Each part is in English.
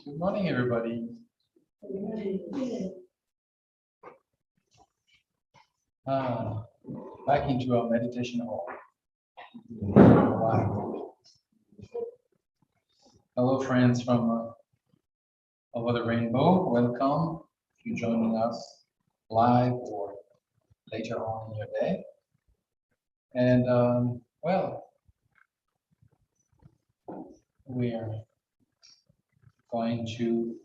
Good morning, everybody. Back into our meditation hall. Wow. Hello, friends from over the rainbow. Welcome if you're joining us live or later on in your day. And well, we are going to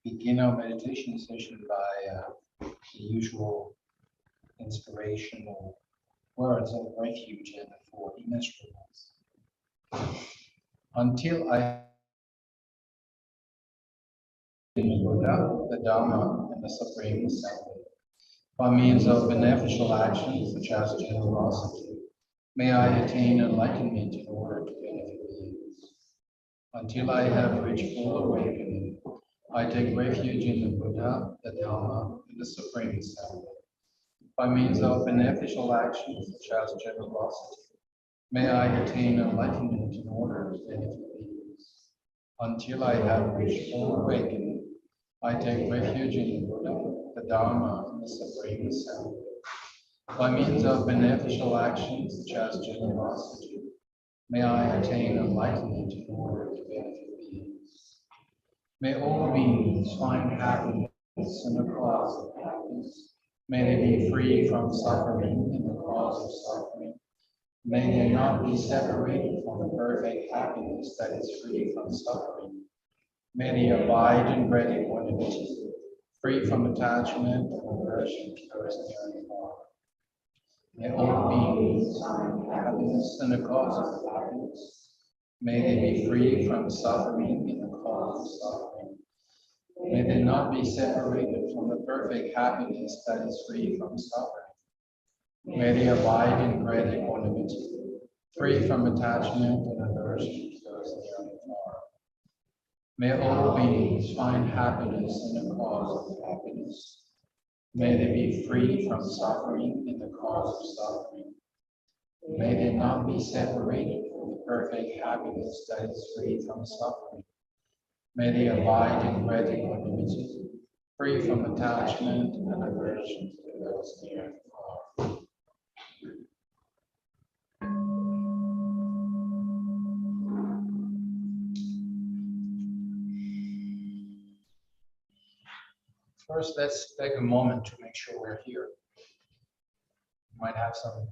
begin our meditation session by the usual inspirational words of refuge and for immeasurables. Until I the Buddha, the Dharma, and the Supreme Assembly, by means of beneficial actions such as generosity, may I attain enlightenment in order to benefit beings. Until I have reached full awakening, I take refuge in the Buddha, the Dharma, and the Supreme Assembly. By means of beneficial actions such as generosity, may I attain enlightenment in order to benefit beings. Until I have reached full awakening, I take refuge in the Buddha, the Dharma, and the Supreme Assembly. By means of beneficial actions such as generosity, may I attain enlightenment in order to benefit beings. May all beings find happiness in the cause of happiness. May they be free from suffering in the cause of suffering. May they not be separated from the perfect happiness that is free from suffering. May they abide in great equanimity, free from attachment and aversion towards near and far. May all beings find happiness in the cause of happiness. May they be free from suffering in the cause of suffering. May they not be separated from the perfect happiness that is free from suffering. May they abide in great equanimity, free from attachment and aversion towards near and far. May all beings find happiness in the cause of happiness. May they be free from suffering in the cause of suffering. May they not be separated from the perfect happiness that is free from suffering. May they abide in great equanimity, free from attachment and aversion to those near and far. First, let's take a moment to make sure we're here. We might have some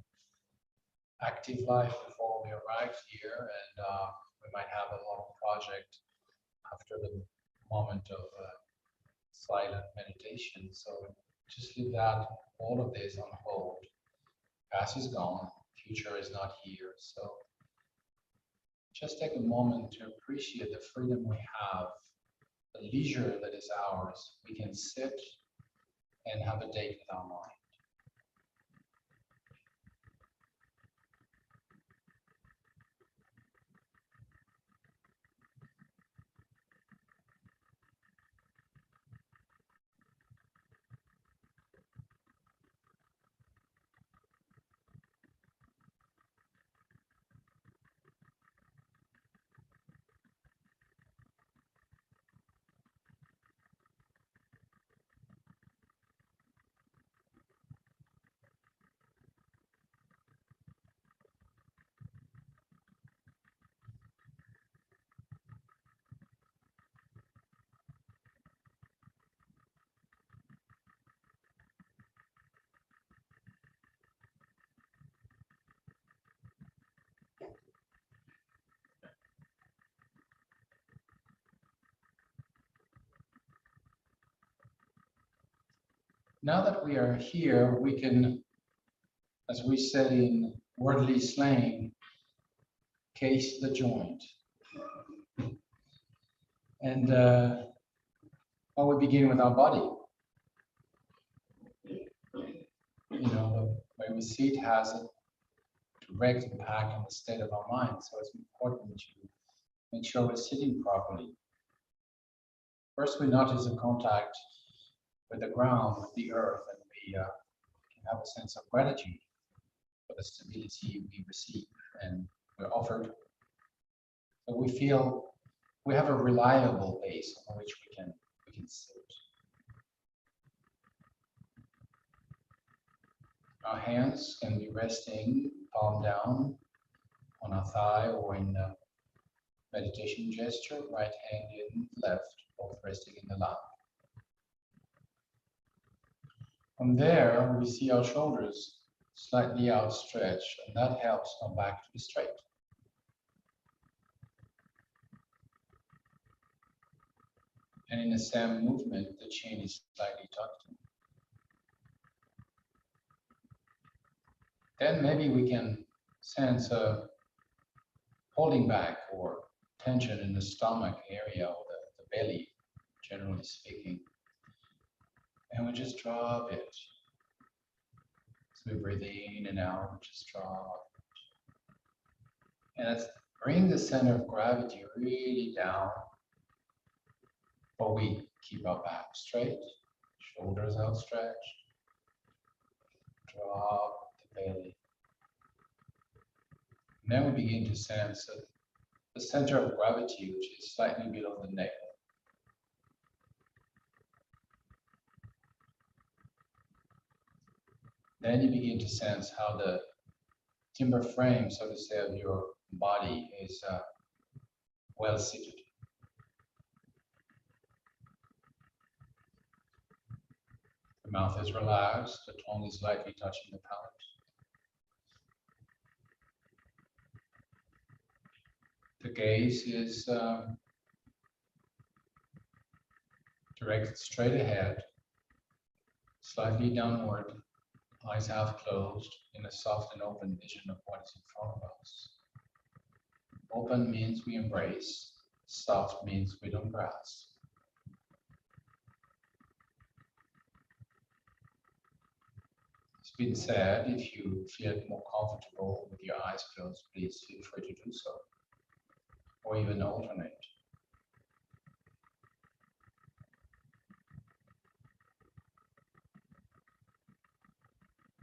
active life before we arrive here, and we might have a long project after the moment of silent meditation. So just leave that, all of this on hold. Past is gone, future is not here. So just take a moment to appreciate the freedom we have, the leisure that is ours. We can sit and have a date with our mind. Now that we are here, we can, as we say in worldly slang, case the joint. And well, we begin with our body. You know, the way we sit has a direct impact on the state of our mind. So it's important to make sure we're sitting properly. First, we notice the contact with the ground, with the earth, and we can have a sense of gratitude for the stability we receive and we're offered but we feel we have a reliable base on which we can sit. Our hands can be resting palm down on our thigh or in a meditation gesture, right hand in, left, both resting in the lap. From there, we see our shoulders slightly outstretched, and that helps our back to be straight. And in the same movement, the chin is slightly tucked in. Then maybe we can sense a holding back or tension in the stomach area or the belly, generally speaking. And we just drop it. So we breathe in and out, we just drop it. And let's bring the center of gravity really down. But we keep our back straight, shoulders outstretched. Drop the belly. And then we begin to sense the center of gravity, which is slightly below the neck. Then you begin to sense how the timber frame, so to say, of your body is well seated. The mouth is relaxed, the tongue is lightly touching the palate. The gaze is directed straight ahead, slightly downward, eyes half closed, in a soft and open vision of what is in front of us. Open means we embrace, soft means we don't grasp. It's been said, if you feel more comfortable with your eyes closed, please feel free to do so, or even alternate.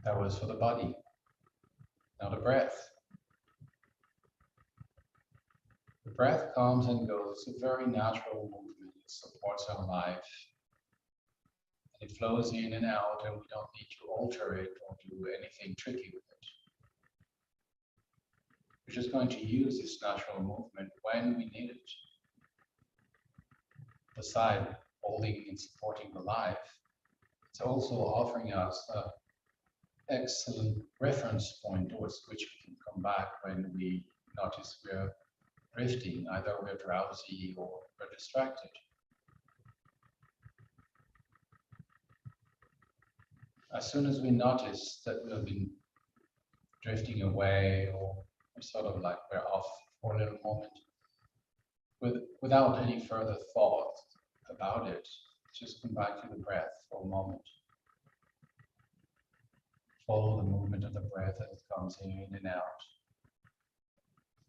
That was for the body. Now the breath. The breath comes and goes. It's a very natural movement. It supports our life. And it flows in and out, and we don't need to alter it or do anything tricky with it. We're just going to use this natural movement when we need it. Beside holding and supporting the life, it's also offering us an excellent reference point towards which we can come back when we notice we're drifting, either we're drowsy or we're distracted. As soon as we notice that we've been drifting away or sort of like we're off for a little moment, without any further thought about it, just come back to the breath for a moment. Follow the movement of the breath as it comes in and out.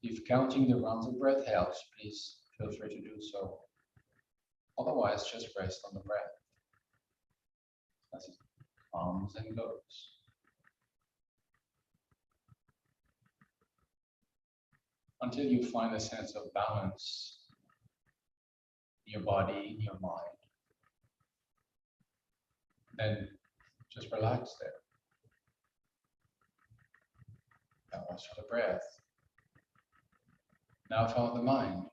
If counting the rounds of breath helps, please feel free to do so. Otherwise, just rest on the breath as it comes and goes. Until you find a sense of balance in your body, in your mind. Then just relax there. That was for the breath. Now for the mind.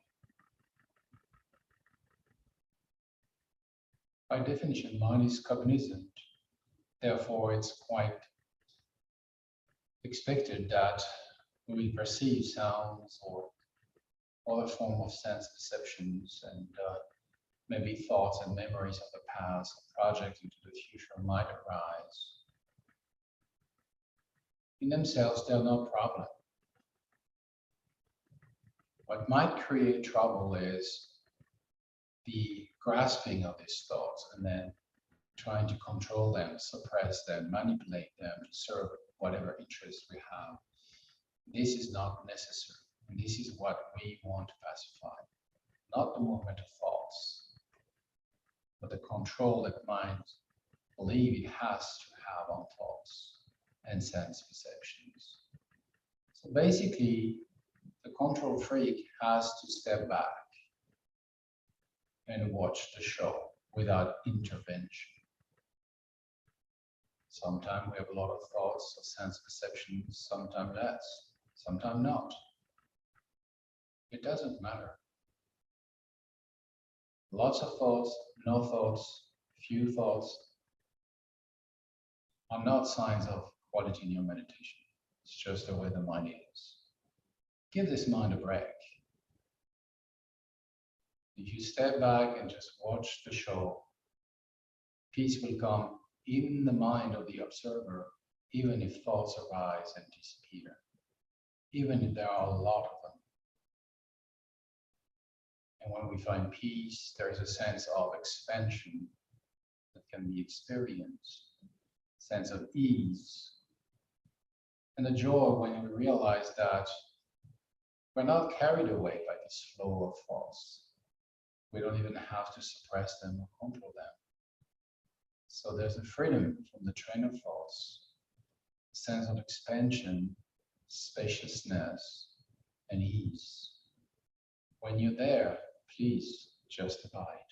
By definition, mind is cognizant. Therefore, it's quite expected that we perceive sounds or other form of sense perceptions, and maybe thoughts and memories of the past, projects into the future might arise. In themselves, they're no problem. What might create trouble is the grasping of these thoughts and then trying to control them, suppress them, manipulate them to serve whatever interest we have. This is not necessary. And this is what we want to pacify. Not the movement of thoughts, but the control that mind believe it has to have on thoughts and sense perceptions. So basically, the control freak has to step back and watch the show without intervention. Sometimes we have a lot of thoughts or sense perceptions, sometimes less, sometimes not. It doesn't matter. Lots of thoughts, no thoughts, few thoughts are not signs of quality in your meditation. It's just the way the mind is. Give this mind a break. If you step back and just watch the show, peace will come in the mind of the observer, even if thoughts arise and disappear, even if there are a lot of them. And when we find peace, there is a sense of expansion that can be experienced, sense of ease, and the joy when we realize that we're not carried away by this flow of thoughts. We don't even have to suppress them or control them. So there's a freedom from the train of thoughts, a sense of expansion, spaciousness, and ease. When you're there, please just abide.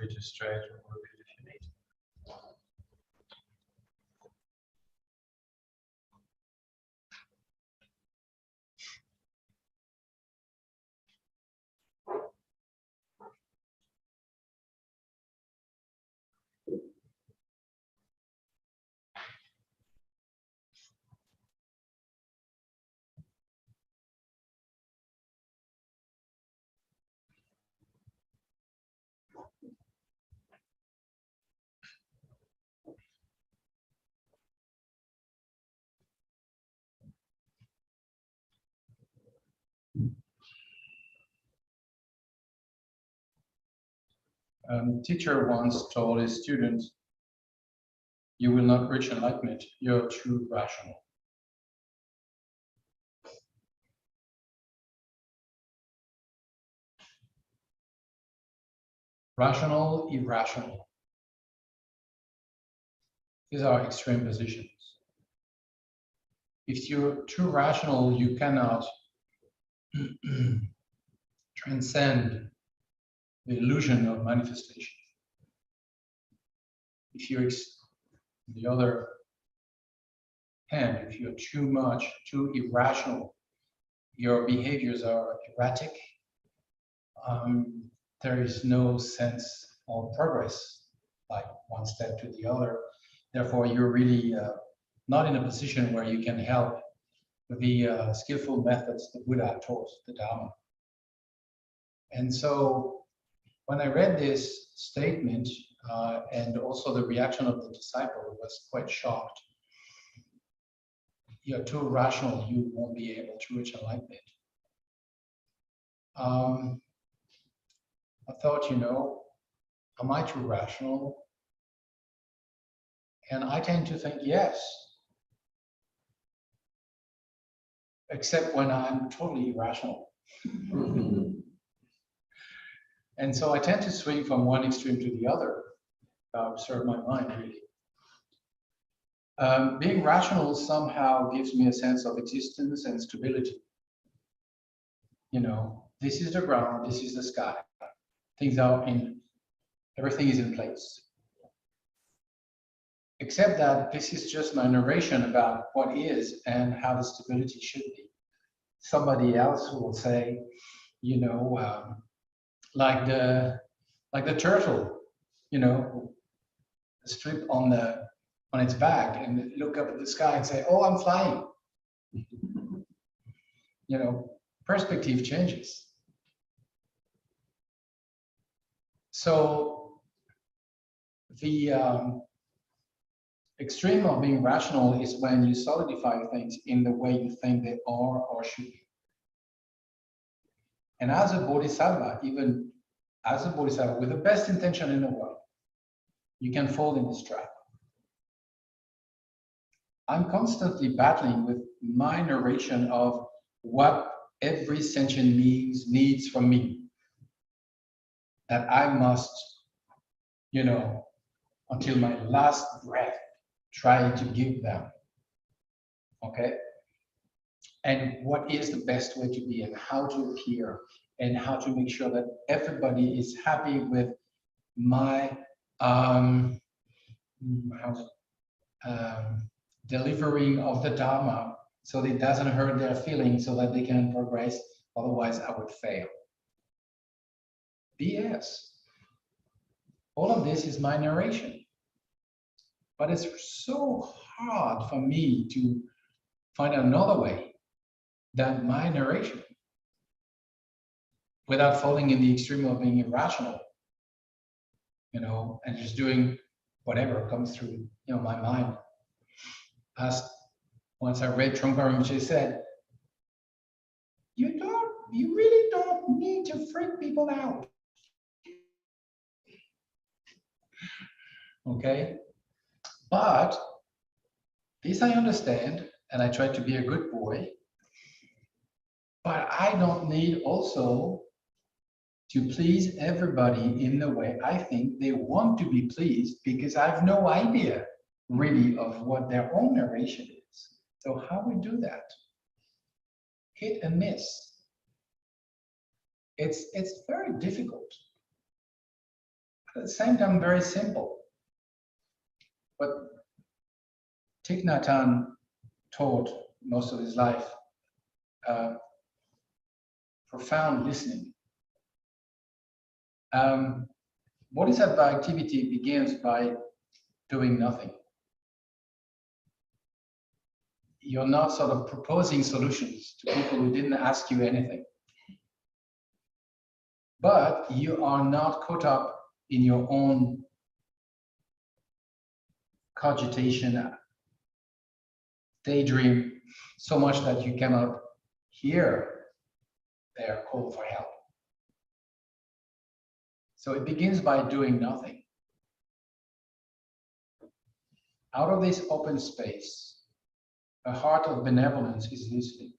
free to stretch or repeat if you need. Teacher once told his student, "You will not reach enlightenment, you're too rational." Rational, irrational. These are extreme positions. If you're too rational, you cannot transcend the illusion of manifestation. If you're, on the other hand, if you're too irrational, your behaviors are erratic, there is no sense of progress, like one step to the other. Therefore, you're really not in a position where you can help the skillful methods the Buddha taught, the Dharma. And so when I read this statement and also the reaction of the disciple, I was quite shocked. You're too rational, you won't be able to reach enlightenment. I thought, am I too rational? And I tend to think yes, except when I'm totally irrational. And so I tend to swing from one extreme to the other. Observe my mind, really. Being rational somehow gives me a sense of existence and stability. This is the ground, this is the sky. Everything is in place. Except that this is just my narration about what is and how the stability should be. Somebody else will say, like the turtle, strip on its back and look up at the sky and say, "Oh, I'm flying." Perspective changes. So the extreme of being rational is when you solidify things in the way you think they are or should be. And as a bodhisattva, even as a bodhisattva with the best intention in the world, you can fall in this trap. I'm constantly battling with my narration of what every sentient being needs from me. That I must, until my last breath, try to give them. Okay? And what is the best way to be and how to appear and how to make sure that everybody is happy with my delivering of the Dharma so that it doesn't hurt their feelings so that they can progress. Otherwise, I would fail. BS. All of this is my narration. But it's so hard for me to find another way than my narration without falling in the extreme of being irrational, and just doing whatever comes through, my mind. As once I read Trungpa Rinpoche said, you really don't need to freak people out. Okay? But this I understand, and I try to be a good boy, but I don't need also to please everybody in the way I think they want to be pleased, because I have no idea really of what their own narration is. So how we do that? Hit and miss. It's very difficult. At the same time, very simple. But Thich Nhat Hanh taught most of his life profound listening. Bodhisattva activity begins by doing nothing. You're not sort of proposing solutions to people who didn't ask you anything. But you are not caught up in your own cogitation, daydream, so much that you cannot hear their call for help. So it begins by doing nothing. Out of this open space, a heart of benevolence is listening.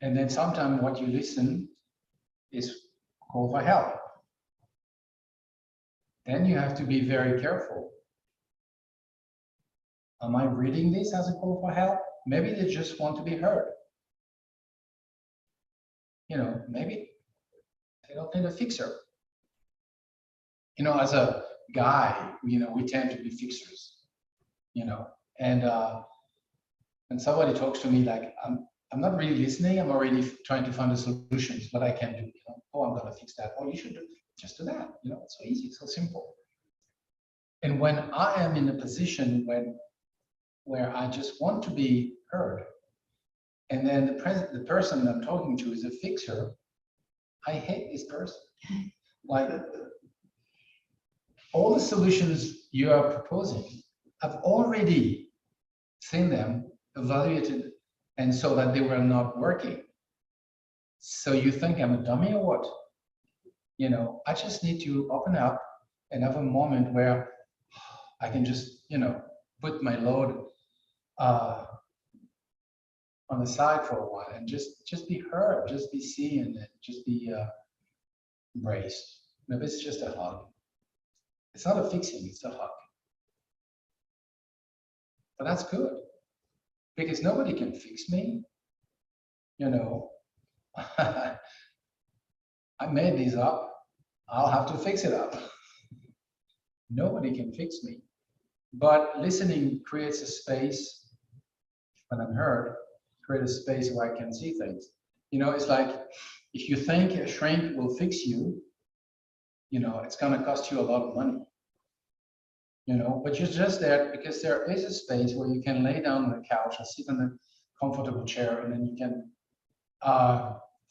And then sometimes what you listen is call for help. Then you have to be very careful. Am I reading this as a call for help? Maybe they just want to be heard. You know, maybe they don't need a fixer. You know, as a guy, you know, we tend to be fixers, you know, and when somebody talks to me like, I'm not really listening, I'm already trying to find the solutions, what I can do, you know, oh, I'm gonna fix that, oh, you should just do that, you know, it's so easy, it's so simple. And when I am in a position where I just want to be heard, and then the person I'm talking to is a fixer, I hate this person. Like, all the solutions you are proposing, I've already seen them, evaluated, and so that they were not working. So you think I'm a dummy or what? You know, I just need to open up and have a moment where I can just, you know, put my load on the side for a while and just be heard, just be seen, and just be embraced. Maybe it's just a hug. It's not a fixing, it's a hug. But that's good, because nobody can fix me. You know, I made these up. I'll have to fix it up. Nobody can fix me. But listening creates a space, when I'm heard, create a space where I can see things. You know, it's like, if you think a shrink will fix you, you know, it's gonna cost you a lot of money. You know, but you're just there because there is a space where you can lay down on the couch or sit in a comfortable chair, and then you can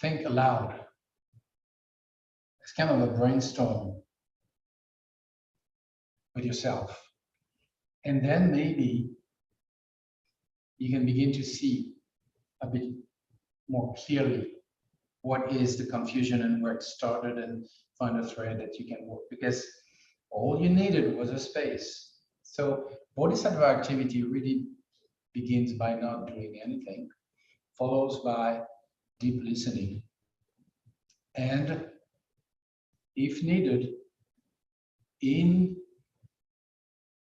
think aloud. It's kind of a brainstorm with yourself. And then maybe you can begin to see a bit more clearly what is the confusion and where it started, and find a thread that you can work, because all you needed was a space. So Bodhisattva activity really begins by not doing anything, follows by deep listening, and if needed, in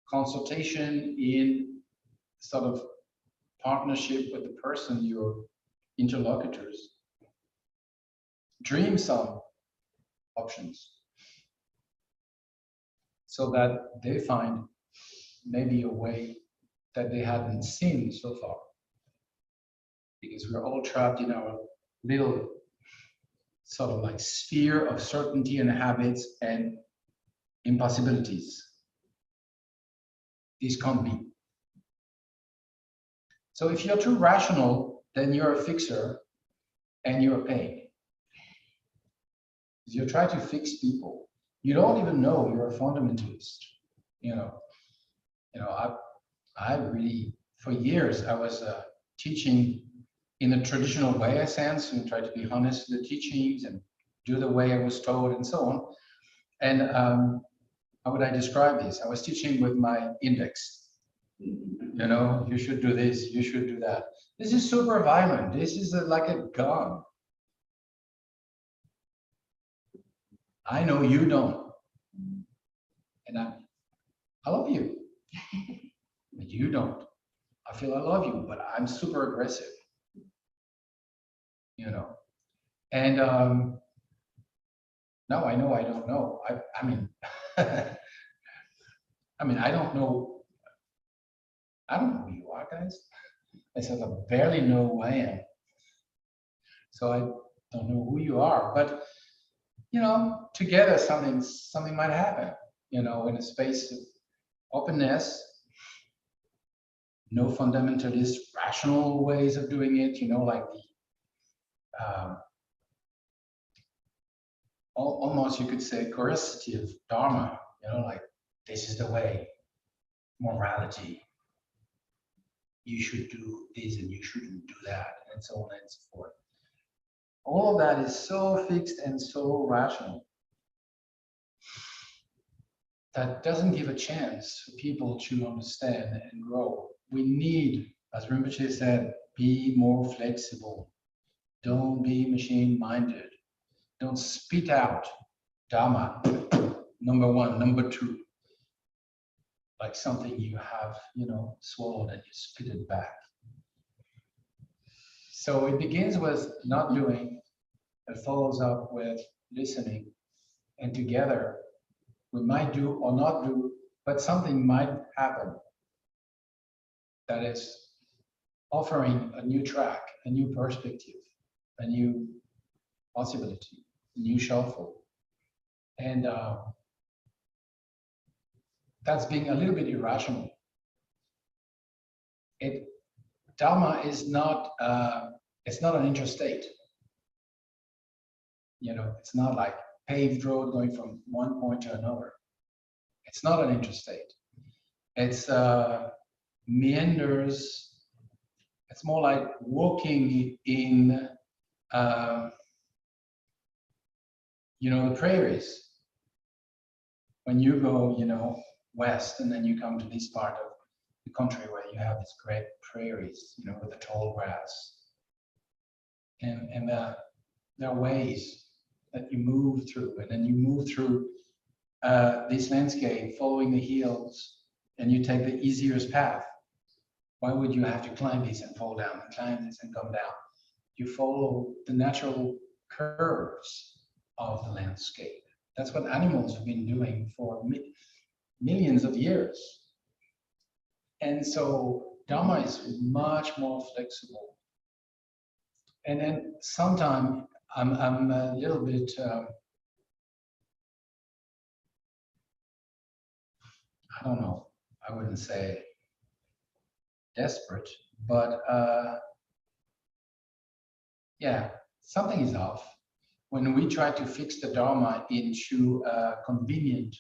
consultation, in sort of partnership with the person, your interlocutors, dream some options so that they find maybe a way that they hadn't seen so far. Because we're all trapped in our little sort of like sphere of certainty and habits and impossibilities. This can't be. So if you're too rational, then you're a fixer and you're a pain. You try to fix people. You don't even know you're a fundamentalist. You know, I really, for years, I was teaching in a traditional way, in a sense, and try to be honest with the teachings and do the way I was told and so on. And how would I describe this? I was teaching with my index. You know, you should do this, you should do that. This is super violent. This is like a gun. I know you don't. And I love you. But you don't. I feel I love you, but I'm super aggressive. You know. And Now I know I don't know. I mean, I mean, I don't know. I don't know who you are, guys. I said, I barely know who I am. So I don't know who you are, but together something might happen, in a space of openness, no fundamentalist rational ways of doing it, like the almost you could say coercive dharma, like this is the way, morality, you should do this and you shouldn't do that, and so on and so forth. All of that is so fixed and so rational that doesn't give a chance for people to understand and grow. We need, as Rinpoche said, be more flexible. Don't be machine-minded. Don't spit out Dharma, number one, number two, like something you have, swallowed and you spit it back. So it begins with not doing, it follows up with listening, and together we might do or not do, but something might happen that is offering a new track, a new perspective, a new possibility, a new shuffle. And that's being a little bit irrational. Dharma is not, it's not an interstate. It's not like paved road going from one point to another. It's not an interstate. It's meanders. It's more like walking in, the prairies. When you go, west, and then you come to this part of the country where you have these great prairies, with the tall grass. And there are ways that you move through, and then you move through this landscape, following the hills, and you take the easiest path. Why would you have to climb this and fall down, and climb this and come down? You follow the natural curves of the landscape. That's what animals have been doing for millions of years. And so Dharma is much more flexible. And then sometimes I'm a little bit, I don't know, I wouldn't say desperate, but yeah, something is off when we try to fix the Dharma into a convenient,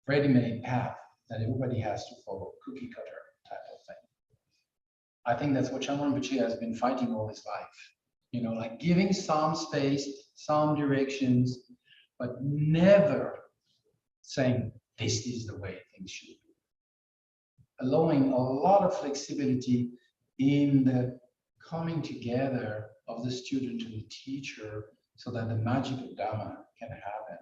ready-made path that everybody has to follow, cookie cutter type of thing. I think that's what Shamon Rinpoche has been fighting all his life. Like giving some space, some directions, but never saying this is the way things should be. Allowing a lot of flexibility in the coming together of the student and the teacher so that the magic of Dharma can happen.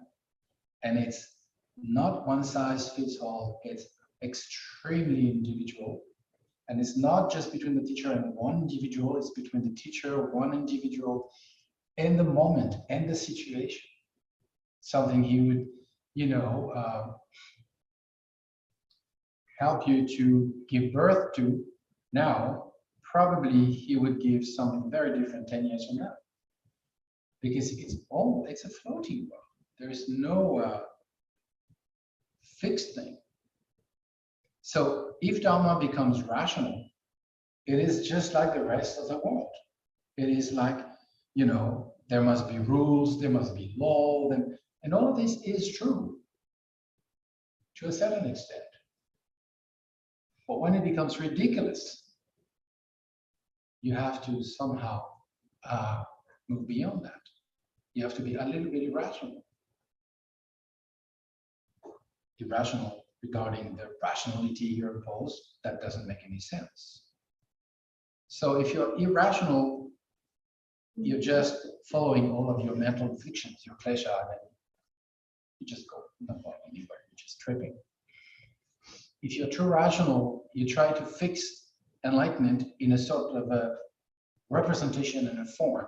And it's not one size fits all, it's extremely individual. And it's not just between the teacher and one individual, it's between the teacher, one individual, and the moment and the situation. Something he would, help you to give birth to now, probably he would give something very different 10 years from now. Because it's a floating world. There is no fixed thing. So if Dharma becomes rational, it is just like the rest of the world. It is like, there must be rules, there must be law, and all of this is true to a certain extent. But when it becomes ridiculous, you have to somehow move beyond that. You have to be a little bit irrational. Irrational regarding the rationality you impose, that doesn't make any sense. So if you're irrational, you're just following all of your mental fictions, your klesha, and you just go not going anywhere, you're just tripping. If you're too rational, you try to fix enlightenment in a sort of a representation and a form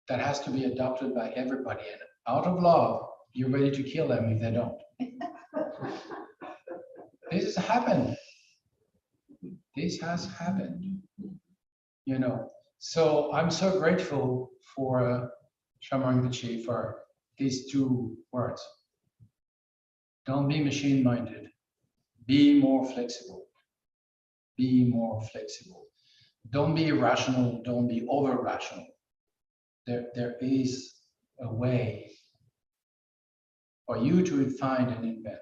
that has to be adopted by everybody and out of love, you're ready to kill them if they don't. This has happened. This has happened. You know, so I'm so grateful for Shamar Rinpoche for these two words. Don't be machine-minded. Be more flexible. Be more flexible. Don't be irrational. Don't be over-rational. There is a way for you to find and invent.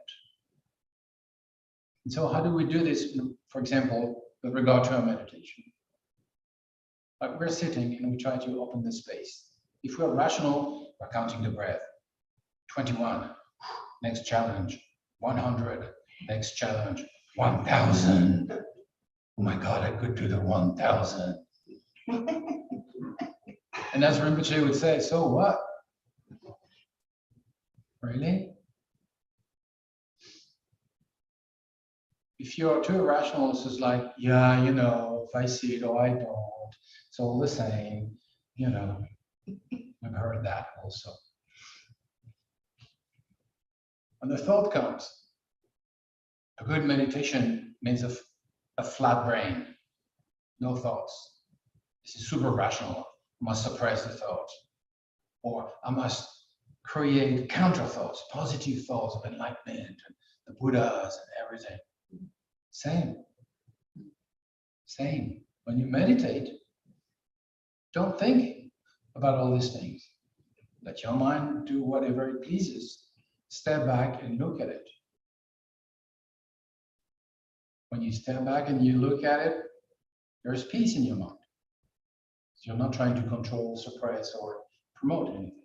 And so how do we do this, for example, with regard to our meditation? Like we're sitting and we try to open the space. If we're rational, we're counting the breath. 21, next challenge. 100, next challenge. 1,000. Oh my God, I could do the 1,000. And as Rinpoche would say, so what? Really? If you're too irrational, it's just like, yeah, you know, if I see it or I don't, it's all the same, you know. I've heard that also. When the thought comes, a good meditation means a flat brain, no thoughts. This is super rational. I must suppress the thoughts. Or I must create counter thoughts, positive thoughts of enlightenment, and the Buddhas and everything. Same. Same. When you meditate, don't think about all these things. Let your mind do whatever it pleases. Step back and look at it. When you step back and you look at it, there's peace in your mind. You're not trying to control, suppress, or promote anything.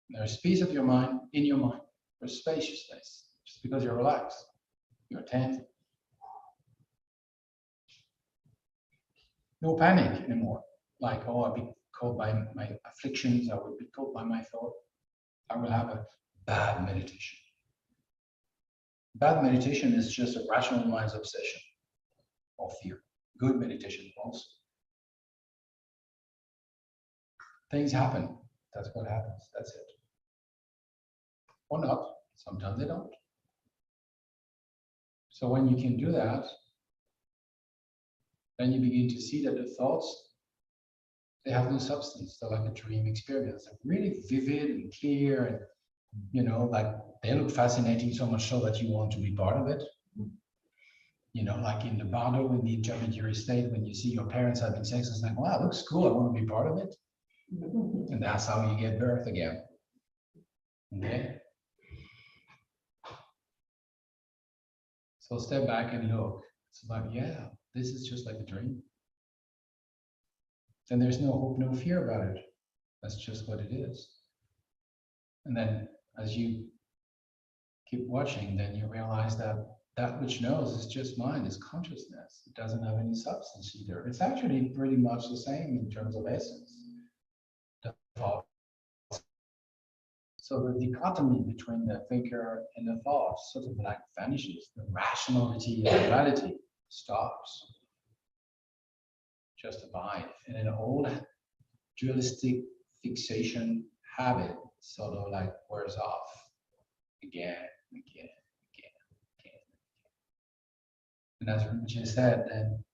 There's peace of your mind in your mind. There's spaciousness, just because you're relaxed. You're attentive. No panic anymore. Like, oh, I'll be caught by my afflictions. I will be caught by my thought. I will have a bad meditation. Bad meditation is just a rational mind's obsession or fear. Good meditation also. Things happen. That's what happens. That's it. Or not. Sometimes they don't. So when you can do that, then you begin to see that the thoughts, they have no substance. They're like a dream experience. They're really vivid and clear, and you know, like they look fascinating so much so that you want to be part of it. You know, like in the bardo, in the intermediary state, when you see your parents having sex, it's like, wow, it looks cool. I want to be part of it. And that's how you get birth again. Okay. So step back and look. It's like, yeah, this is just like a dream. And there's no hope, no fear about it. That's just what it is. And then as you keep watching, then you realize that that which knows is just mind, is consciousness. It doesn't have any substance either. It's actually pretty much the same in terms of essence. So the dichotomy between the thinker and the thought sort of like vanishes. The rationality of reality stops. Just abide. And an old dualistic fixation habit sort of like wears off again, again, again, again. And as Rinpoche said, then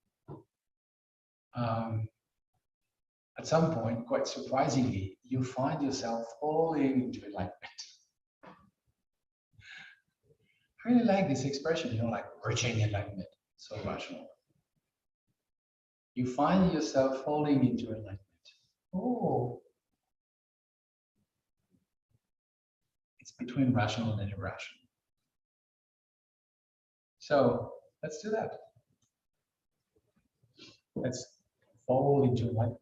at some point, quite surprisingly, you find yourself falling into enlightenment. I really like this expression, you know, like reaching enlightenment, so rational. You find yourself falling into enlightenment. Oh, it's between rational and irrational. So let's do that. Let's fall into enlightenment.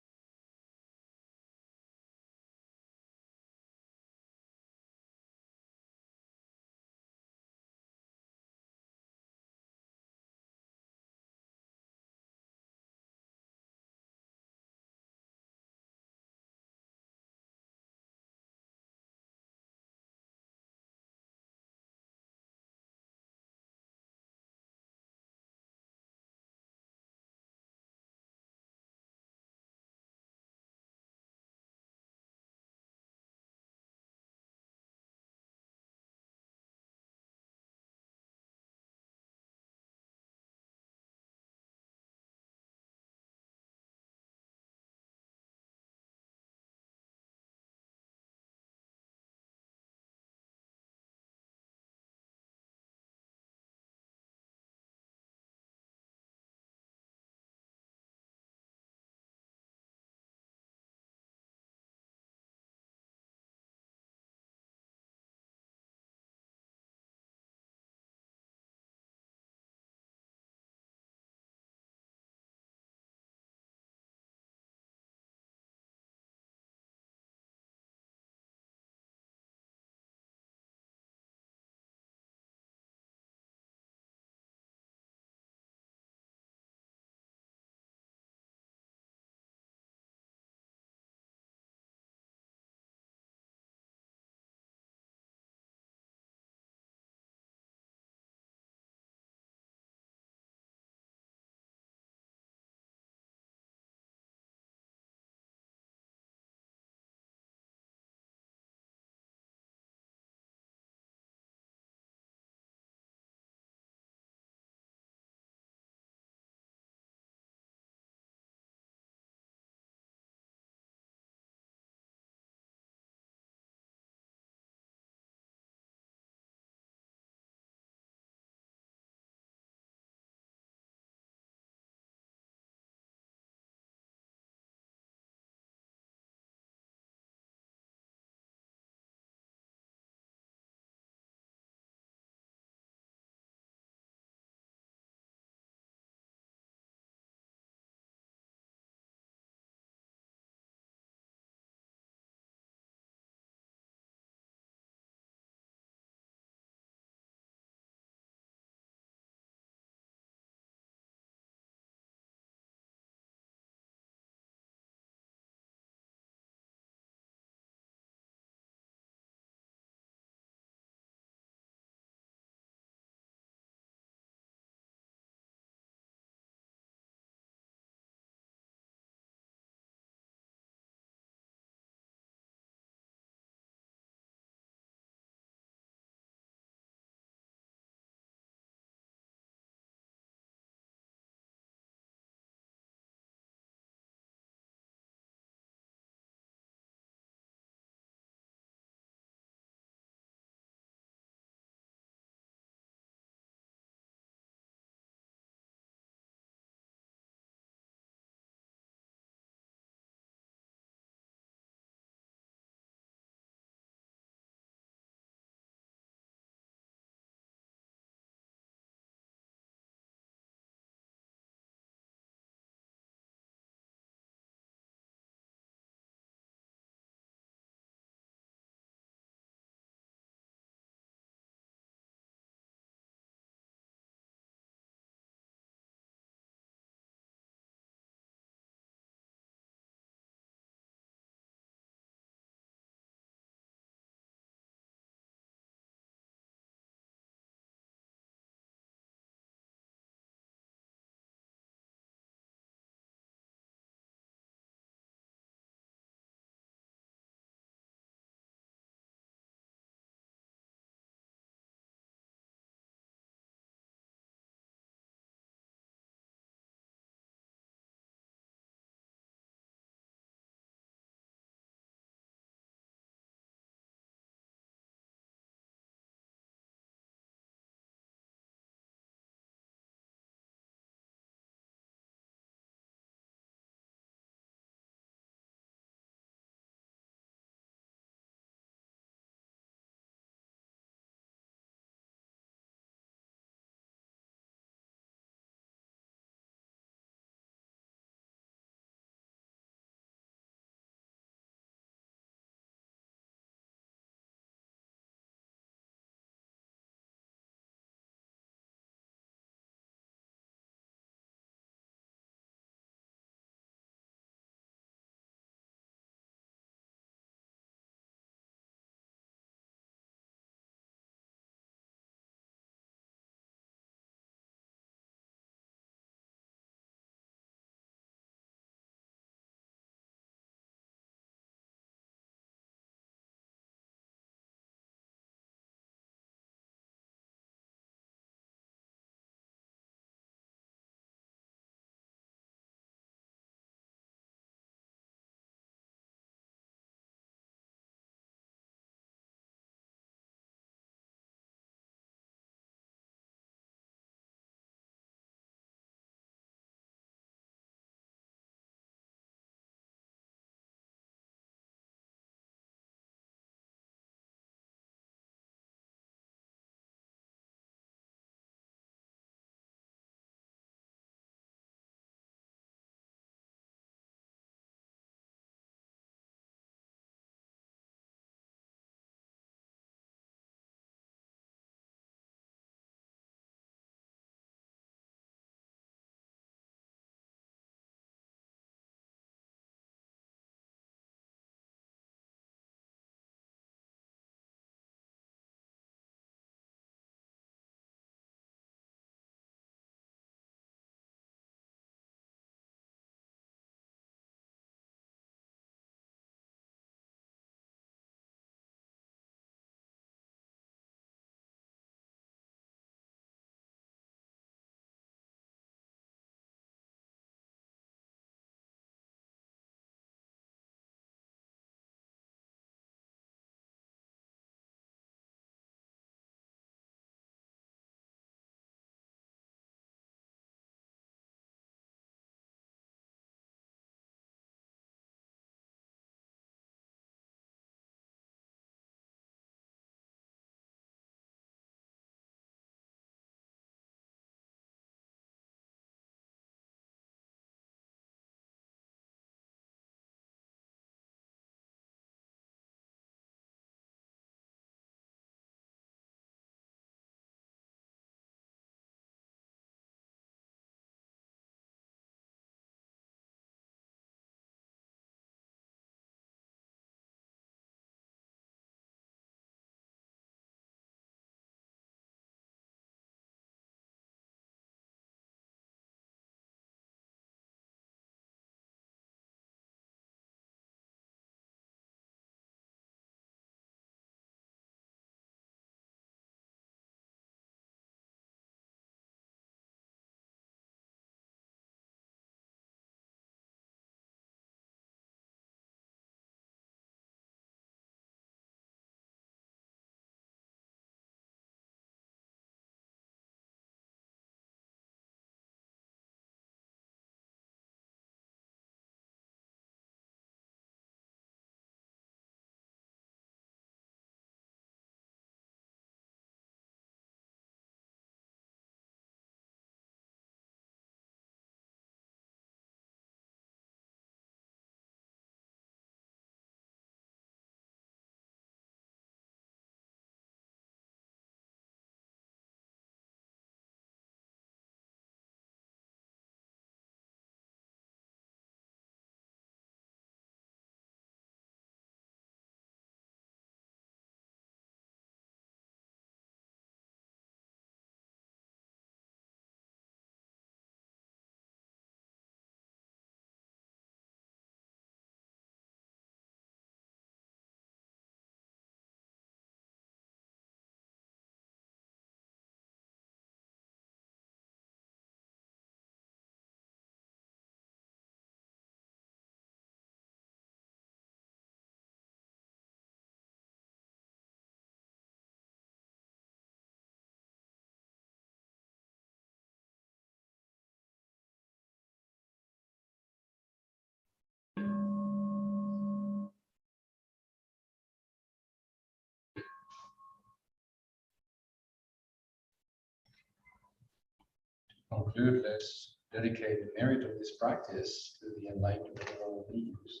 conclude, let's dedicate the merit of this practice to the enlightenment of all beings.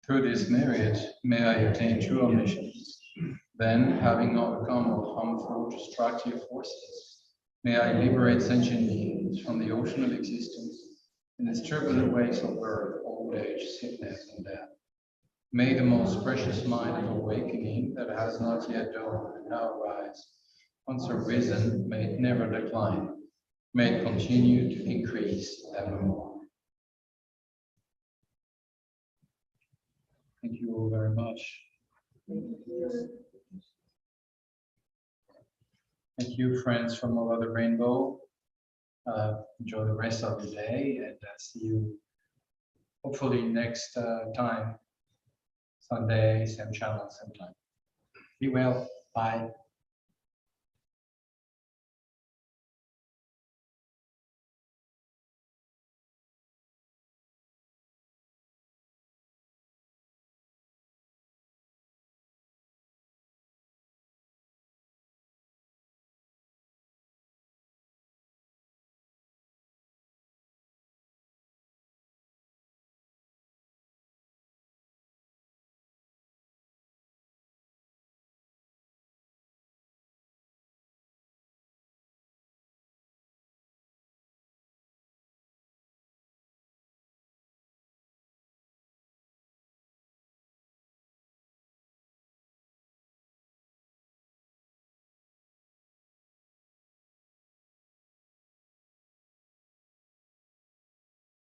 Through this merit, may I attain true omniscience. Then, having overcome all harmful destructive forces, may I liberate sentient beings from the ocean of existence in its turbulent waves of birth, old age, sickness, and death. May the most precious mind of awakening that has not yet dawned and now rise, once arisen, may it never decline. May it continue to increase evermore. Thank you all very much. Thank you, friends from all over the rainbow. Enjoy the rest of the day, and see you hopefully next time, Sunday, same channel, same time. Be well. Bye.